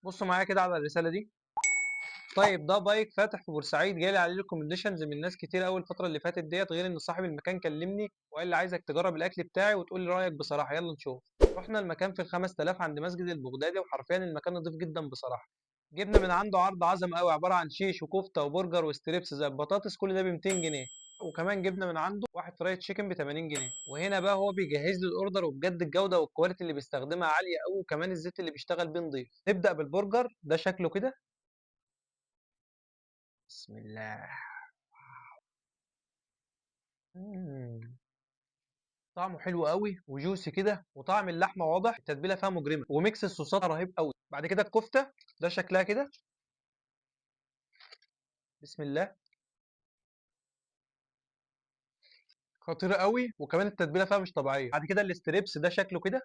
بصوا معايا كده على الرساله دي. طيب ده بايك فاتح في بورسعيد، جالي عليه ريكومنديشنز من ناس كتير قوي الفتره اللي فاتت ديت، غير ان صاحب المكان كلمني وقال لي عايزك تجرب الاكل بتاعي وتقول لي رايك بصراحه. يلا نشوف. رحنا المكان في ال 5000 عند مسجد البغدادي، وحرفيا المكان نضيف جدا بصراحه. جبنا من عنده عرض عظم قوي، عباره عن شيش وكفته وبرجر وستريبس زي البطاطس، كل ده ب 200 جنيه. وكمان جبنا من عنده واحد فرايد تشيكن ب 80 جنيه. وهنا بقى هو بيجهز لي الاوردر، وبجد الجوده والكواليتي اللي بيستخدمها عاليه قوي، وكمان الزيت اللي بيشتغل بيه نضيف. نبدا بالبرجر، ده شكله كده. بسم الله. إمم. طعمه حلو أوي وجوسي كده، وطعم اللحمة واضح، التتبيلة فيها مجرمة، وميكس الصوصات رهيب أوي. بعد كده الكفتة، ده شكلها كده. بسم الله. خطيرة أوي، وكمان التتبيلة فيها مش طبيعية. بعد كده الستريبس، ده شكله كده.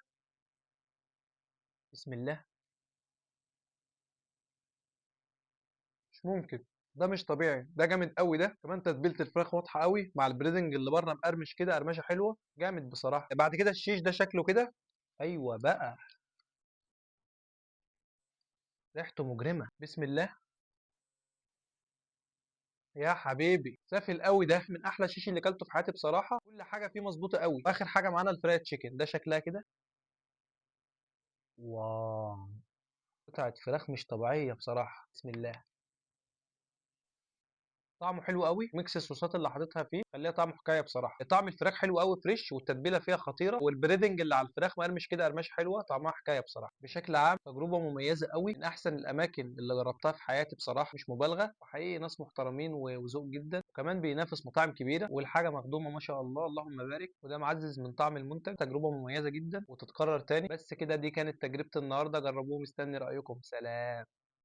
بسم الله. مش ممكن. ده مش طبيعي، ده جامد أوي ده. كمان تتبيلة الفراخ واضحة أوي، مع البريدنج اللي بره مقرمش كده قرمشة حلوة، جامد بصراحة. بعد كده الشيش، ده شكله كده. أيوه بقى. ريحته مجرمة. بسم الله. يا حبيبي سافل قوي، ده من احلى الشيش اللي اكلته في حياتي بصراحه، كل حاجه فيه مظبوطه قوي. واخر حاجه معانا الفرايد تشيكن، ده شكلها كده. واو. قطعه فراخ مش طبيعيه بصراحه. بسم الله. طعمه حلو قوي، ميكس الصوصات اللي حاططها فيه خليها طعمه حكايه بصراحه. طعم الفراخ حلو قوي فريش، والتتبيله فيها خطيره، والبريدنج اللي على الفراخ مقرمش كده قرمشه حلوه، طعمها حكايه بصراحه. بشكل عام تجربه مميزه قوي، من احسن الاماكن اللي جربتها في حياتي بصراحه، مش مبالغه. وحقيقي ناس محترمين وذوق جدا، وكمان بينافس مطاعم كبيره، والحاجه مخدومه ما شاء الله، اللهم بارك. وده معزز من طعم المنتج. تجربه مميزه جدا وتتكرر تاني. بس كده، دي كانت تجربتي النهارده، جربوه، مستني رايكم. سلام.